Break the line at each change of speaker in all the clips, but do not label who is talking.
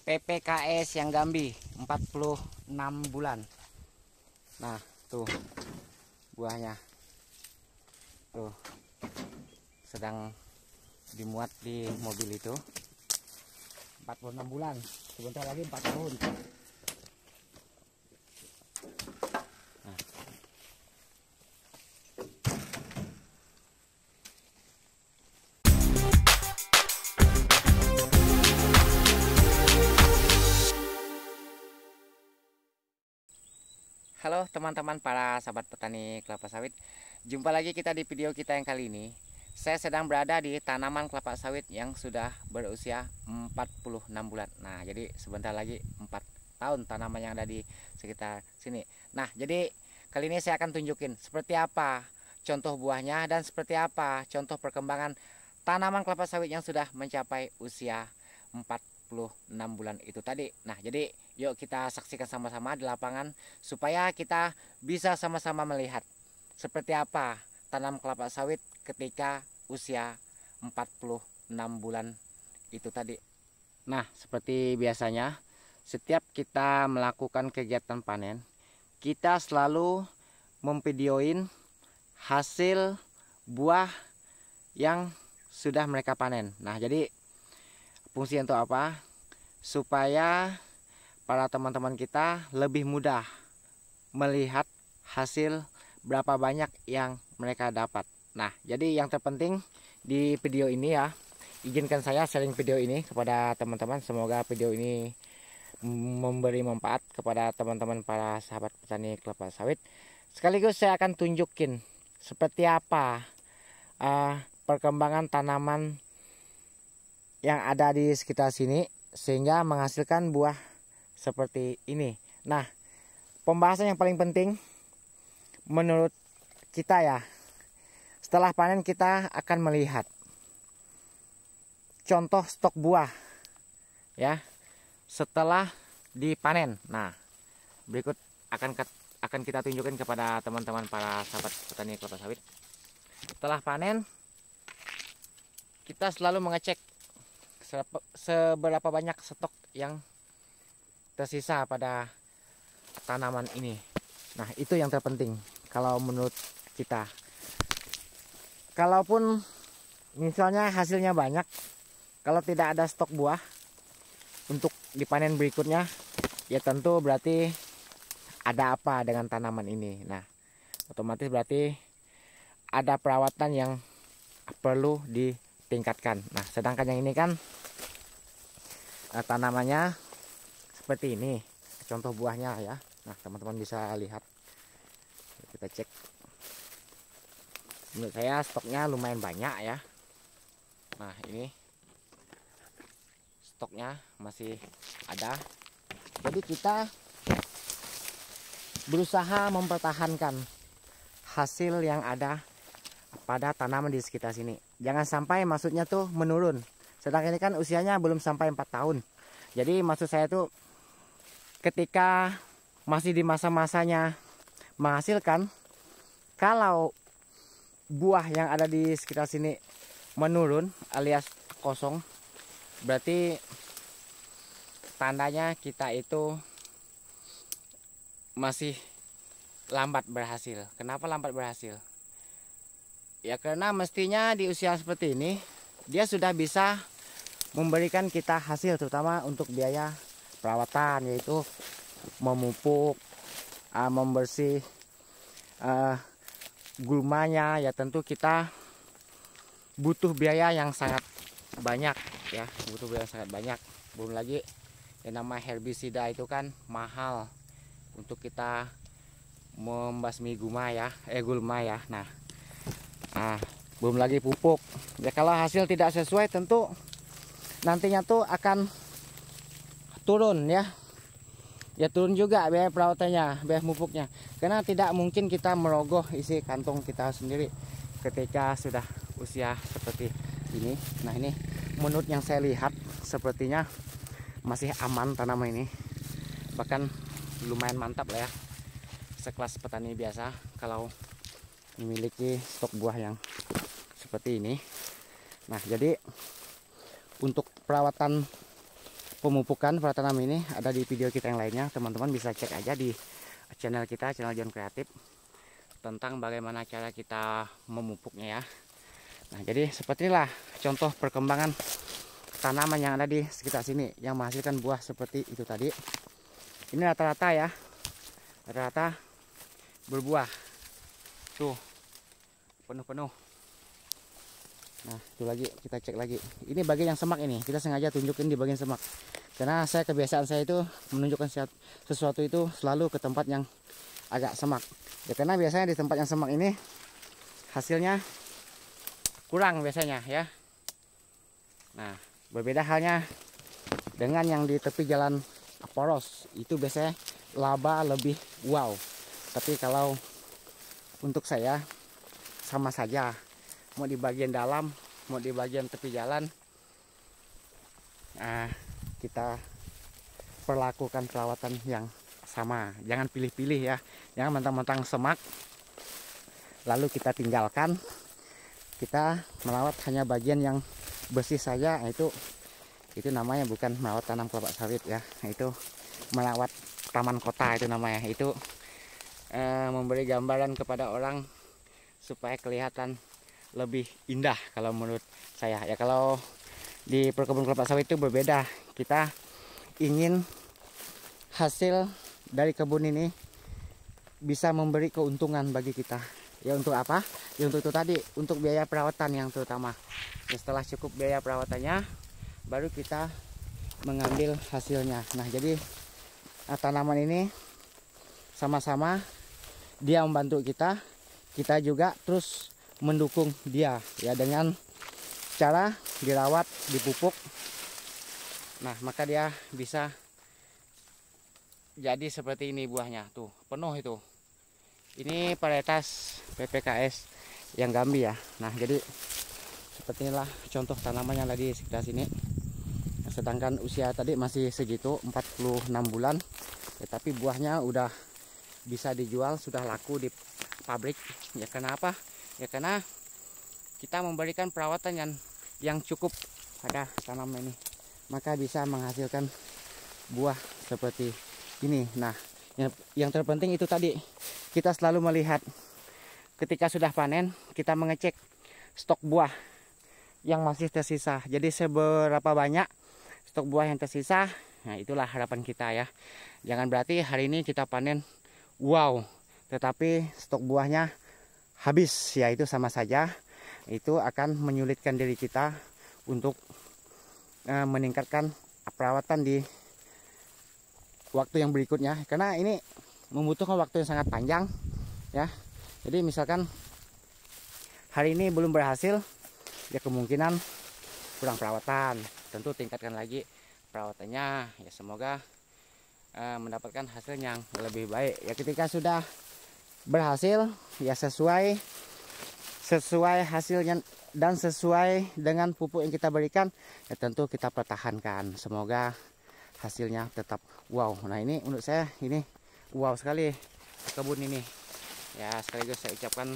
PPKS yang Gambi 46 bulan. Nah, tuh buahnya. Tuh. Sedang dimuat di mobil itu. 46 bulan. Sebentar lagi 4 tahun. Nah. Halo teman-teman para sahabat petani kelapa sawit. Jumpa lagi kita di video kita yang kali ini. Saya sedang berada di tanaman kelapa sawit yang sudah berusia 46 bulan. Nah, jadi sebentar lagi 4 tahun tanaman yang ada di sekitar sini. Nah, jadi kali ini saya akan tunjukin seperti apa contoh buahnya dan seperti apa contoh perkembangan tanaman kelapa sawit yang sudah mencapai usia 46 bulan itu tadi. Nah, jadi yuk kita saksikan sama-sama di lapangan supaya kita bisa sama-sama melihat seperti apa tanam kelapa sawit ketika usia 46 bulan itu tadi. Nah, seperti biasanya setiap kita melakukan kegiatan panen, kita selalu memvideoin hasil buah yang sudah mereka panen. Nah, jadi fungsi untuk apa? Supaya para teman-teman kita lebih mudah melihat hasil berapa banyak yang mereka dapat. Nah, jadi yang terpenting di video ini ya, izinkan saya sharing video ini kepada teman-teman. Semoga video ini memberi manfaat kepada teman-teman para sahabat petani kelapa sawit. Sekaligus saya akan tunjukin seperti apa perkembangan tanaman yang ada di sekitar sini sehingga menghasilkan buah seperti ini. Nah, pembahasan yang paling penting menurut kita ya, setelah panen kita akan melihat contoh stok buah ya setelah dipanen. Nah, berikut akan kita tunjukkan kepada teman-teman para sahabat petani kelapa sawit. Setelah panen kita selalu mengecek seberapa banyak stok yang tersisa pada tanaman ini. Nah, itu yang terpenting kalau menurut kita. Kalaupun misalnya hasilnya banyak, kalau tidak ada stok buah untuk dipanen berikutnya, ya tentu berarti ada apa dengan tanaman ini. Nah, otomatis berarti ada perawatan yang perlu ditingkatkan. Nah, sedangkan yang ini kan tanamannya seperti ini, contoh buahnya ya. Nah, teman-teman bisa lihat. Kita cek. Menurut saya stoknya lumayan banyak ya. Nah, ini stoknya masih ada. Jadi kita berusaha mempertahankan hasil yang ada pada tanaman di sekitar sini. Jangan sampai maksudnya tuh menurun. Sedangkan ini kan usianya belum sampai 4 tahun. Jadi maksud saya tuh ketika masih di masa-masanya menghasilkan, kalau buah yang ada di sekitar sini menurun alias kosong, berarti tandanya kita itu masih lambat berhasil. Kenapa lambat berhasil? Ya karena mestinya di usia seperti ini dia sudah bisa memberikan kita hasil, terutama untuk biaya perawatan, yaitu memupuk, membersih gulmanya. Ya tentu kita butuh biaya yang sangat banyak ya, butuh biaya yang sangat banyak. Belum lagi yang nama herbisida itu kan mahal untuk kita membasmi gulma ya. Nah, belum lagi pupuk. Ya kalau hasil tidak sesuai tentu nantinya tuh akan turun ya. Ya turun juga biaya perawatannya, biaya pupuknya. Karena tidak mungkin kita merogoh isi kantong kita sendiri ketika sudah usia seperti ini. Nah, ini menurut yang saya lihat sepertinya masih aman tanaman ini. Bahkan lumayan mantap lah ya. Sekelas petani biasa kalau memiliki stok buah yang seperti ini. Nah, jadi untuk perawatan pemupukan pada tanaman ini ada di video kita yang lainnya. Teman-teman bisa cek aja di channel kita, channel John Kreatif, tentang bagaimana cara kita memupuknya ya. Nah, jadi seperti inilah contoh perkembangan tanaman yang ada di sekitar sini yang menghasilkan buah seperti itu tadi. Ini rata-rata ya, rata-rata berbuah. Tuh, penuh-penuh. Nah, itu lagi kita cek lagi. Ini bagian yang semak ini. Kita sengaja tunjukin di bagian semak. Karena kebiasaan saya itu menunjukkan sesuatu itu selalu ke tempat yang agak semak. Ya karena biasanya di tempat yang semak ini hasilnya kurang biasanya ya. Nah, berbeda halnya dengan yang di tepi jalan poros. Itu biasanya laba lebih wow. Tapi kalau untuk saya sama saja. Mau di bagian dalam, mau di bagian tepi jalan. Nah, kita perlakukan perawatan yang sama. Jangan pilih-pilih ya. Jangan mentang-mentang semak lalu kita tinggalkan. Kita merawat hanya bagian yang bersih saja. Itu namanya bukan merawat tanam kelapa sawit ya. Itu merawat taman kota itu namanya. Itu memberi gambaran kepada orang supaya kelihatan lebih indah kalau menurut saya ya. Kalau di perkebun kelapa sawit itu berbeda. Kita ingin hasil dari kebun ini bisa memberi keuntungan bagi kita. Ya untuk apa? Ya untuk itu tadi, untuk biaya perawatan yang terutama. Ya, setelah cukup biaya perawatannya, baru kita mengambil hasilnya. Nah, jadi tanaman ini sama-sama dia membantu kita, kita juga terus mendukung dia ya dengan cara dirawat, dipupuk. Nah, maka dia bisa jadi seperti ini buahnya. Tuh, penuh itu. Ini varietas PPKS yang Gambi ya. Nah, jadi seperti inilah contoh tanaman yang ada di sekitar sini. Sedangkan usia tadi masih segitu 46 bulan. Ya, tapi buahnya udah bisa dijual, sudah laku di pabrik. Ya kenapa? Ya karena kita memberikan perawatan yang cukup pada tanaman ini. Maka bisa menghasilkan buah seperti ini. Nah, yang terpenting itu tadi, kita selalu melihat ketika sudah panen, kita mengecek stok buah yang masih tersisa. Jadi seberapa banyak stok buah yang tersisa. Nah, itulah harapan kita ya. Jangan berarti hari ini kita panen wow, tetapi stok buahnya habis, ya itu sama saja. Itu akan menyulitkan diri kita untuk meningkatkan perawatan di waktu yang berikutnya, karena ini membutuhkan waktu yang sangat panjang ya. Jadi misalkan hari ini belum berhasil, ya kemungkinan kurang perawatan, tentu tingkatkan lagi perawatannya ya, semoga mendapatkan hasil yang lebih baik ya. Ketika sudah berhasil ya sesuai hasilnya dan sesuai dengan pupuk yang kita berikan, ya tentu kita pertahankan, semoga hasilnya tetap wow. Nah, ini menurut saya ini wow sekali kebun ini ya. Sekaligus saya ucapkan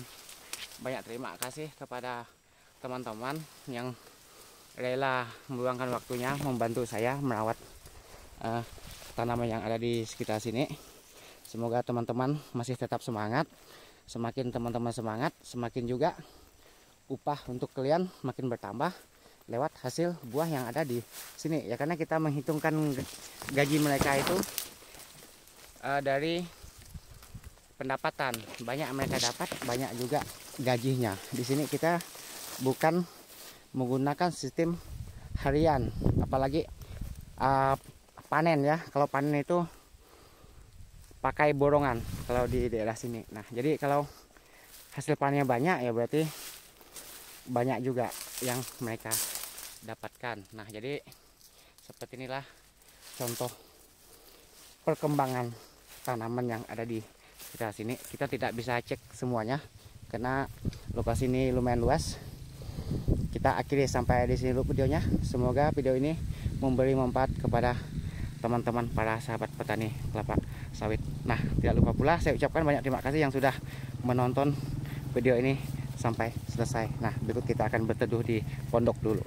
banyak terima kasih kepada teman-teman yang rela meluangkan waktunya membantu saya merawat tanaman yang ada di sekitar sini. Semoga teman-teman masih tetap semangat. Semakin teman-teman semangat, semakin juga upah untuk kalian makin bertambah lewat hasil buah yang ada di sini ya. Karena kita menghitungkan gaji mereka itu dari pendapatan, banyak mereka dapat, banyak juga gajinya. Di sini kita bukan menggunakan sistem harian, apalagi panen ya. Kalau panen itu pakai borongan kalau di daerah sini. Nah, jadi kalau hasil panennya banyak ya berarti banyak juga yang mereka dapatkan. Nah, jadi seperti inilah contoh perkembangan tanaman yang ada di sekitar sini. Kita tidak bisa cek semuanya karena lokasi ini lumayan luas. Kita akhiri sampai di sini dulu videonya. Semoga video ini memberi manfaat kepada teman-teman para sahabat petani kelapa sawit. Nah, tidak lupa pula saya ucapkan banyak terima kasih yang sudah menonton video ini sampai selesai. Nah, berikut kita akan berteduh di pondok dulu.